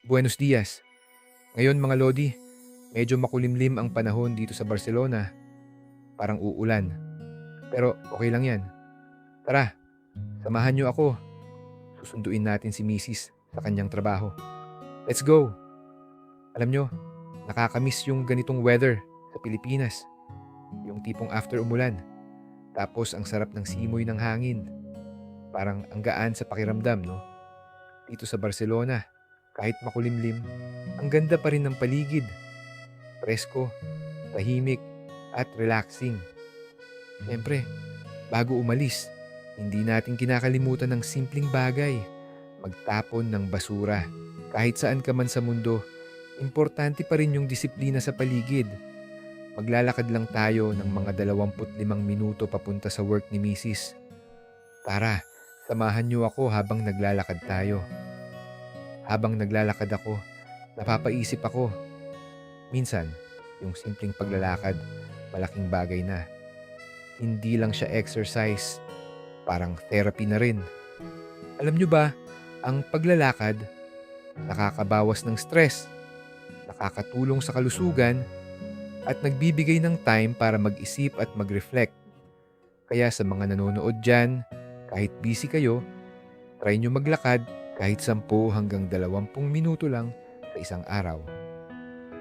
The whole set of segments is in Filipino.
Buenos dias. Ngayon mga Lodi, medyo makulimlim ang panahon dito sa Barcelona. Parang uulan. Pero okay lang yan. Tara, samahan niyo ako. Susunduin natin si Mrs. sa kanyang trabaho. Let's go! Alam nyo, nakakamiss yung ganitong weather sa Pilipinas. Yung tipong after umulan. Tapos ang sarap ng simoy ng hangin. Parang ang gaan sa pakiramdam, no? Dito sa Barcelona, kahit makulimlim, ang ganda pa rin ng paligid. Presko, tahimik, at relaxing. Siyempre, bago umalis, hindi natin kinakalimutan ng simpleng bagay. Magtapon ng basura. Kahit saan ka man sa mundo, importante pa rin yung disiplina sa paligid. Maglalakad lang tayo ng mga 25 minuto papunta sa work ni Mrs. Tara, samahan niyo ako habang naglalakad tayo. Habang naglalakad ako, napapaisip ako. Minsan, yung simpleng paglalakad, malaking bagay na. Hindi lang siya exercise, parang therapy na rin. Alam nyo ba, ang paglalakad, nakakabawas ng stress, nakakatulong sa kalusugan, at nagbibigay ng time para mag-isip at mag-reflect. Kaya sa mga nanonood dyan, kahit busy kayo, try nyo maglakad kahit 10 hanggang 20 minuto lang sa isang araw.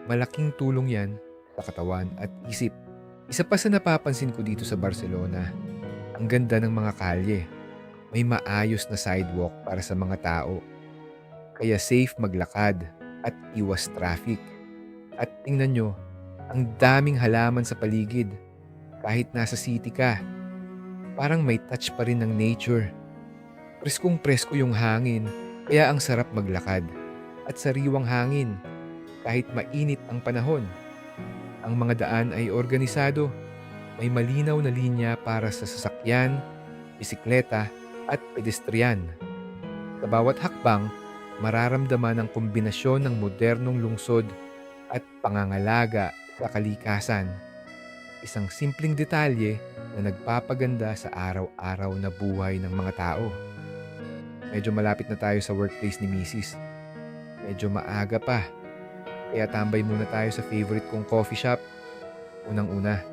Malaking tulong yan sa katawan at isip. Isa pa sa napapansin ko dito sa Barcelona, ang ganda ng mga kalye. May maayos na sidewalk para sa mga tao. Kaya safe maglakad at iwas traffic. At tingnan nyo, ang daming halaman sa paligid. Kahit nasa city ka, parang may touch pa rin ng nature. Preskong presko yung hangin, kaya ang sarap maglakad. At sariwang hangin, kahit mainit ang panahon. Ang mga daan ay organisado. May malinaw na linya para sa sasakyan, bisikleta, at pedestrian. Sa bawat hakbang, mararamdaman ang kombinasyon ng modernong lungsod at pangangalaga sa kalikasan. Isang simpleng detalye na nagpapaganda sa araw-araw na buhay ng mga tao. Medyo malapit na tayo sa workplace ni Mrs. Medyo maaga pa. Kaya tambay muna tayo sa favorite kong coffee shop. Unang-una,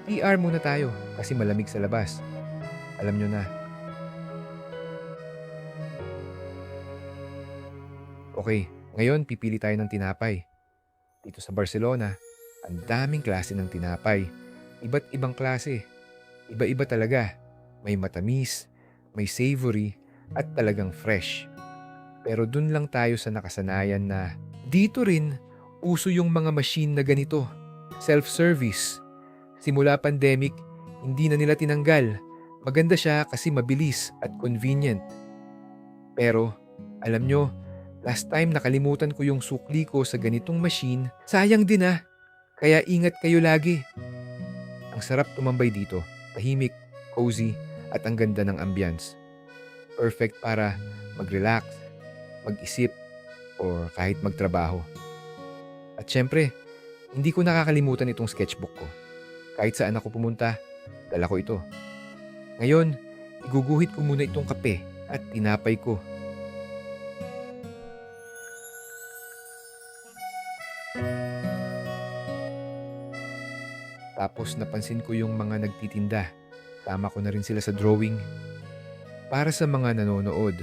PR muna tayo kasi malamig sa labas. Alam nyo na. Okay, ngayon pipili tayo ng tinapay. Dito sa Barcelona, ang daming klase ng tinapay. Iba't ibang klase. Iba-iba talaga. May matamis, may savory, at talagang fresh. Pero dun lang tayo sa nakasanayan na dito rin uso yung mga machine na ganito. Self-service. Simula pandemic, hindi na nila tinanggal. Maganda siya kasi mabilis at convenient. Pero, alam nyo, last time nakalimutan ko yung sukli ko sa ganitong machine. Sayang din ah. Kaya ingat kayo lagi. Ang sarap tumambay dito. Tahimik, cozy, at ang ganda ng ambience. Perfect para mag-relax, mag-isip, or kahit magtrabaho. At syempre, hindi ko nakakalimutan itong sketchbook ko. Kahit saan ako pumunta, dala ko ito. Ngayon, iguguhit ko muna itong kape at tinapay ko. Tapos napansin ko yung mga nagtitinda. Tama ko na rin sila sa drawing. Para sa mga nanonood,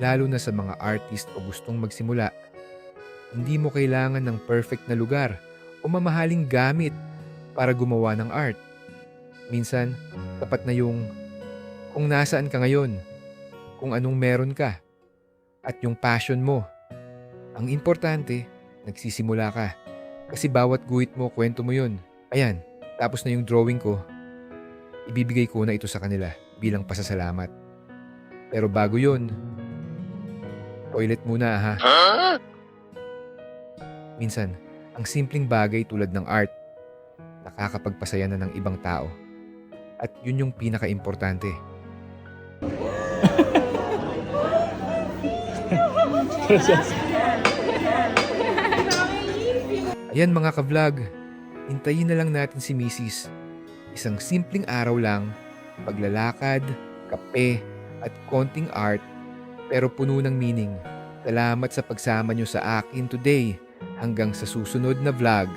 lalo na sa mga artist o gustong magsimula, hindi mo kailangan ng perfect na lugar o mamahaling gamit para gumawa ng art. Minsan, tapat na yung kung nasaan ka ngayon, kung anong meron ka, at yung passion mo. Ang importante, nagsisimula ka. Kasi bawat guhit mo, kwento mo yun. Ayan, tapos na yung drawing ko, ibibigay ko na ito sa kanila bilang pasasalamat. Pero bago yun, toilet muna ha. Minsan, ang simpleng bagay tulad ng art, nakakapagpasaya na ng ibang tao. At yun yung pinaka-importante. Ayan mga ka-vlog, hintayin na lang natin si Mrs. Isang simpleng araw lang, paglalakad, kape, at konting art, pero puno ng meaning. Salamat sa pagsama niyo sa akin today. Hanggang sa susunod na vlog.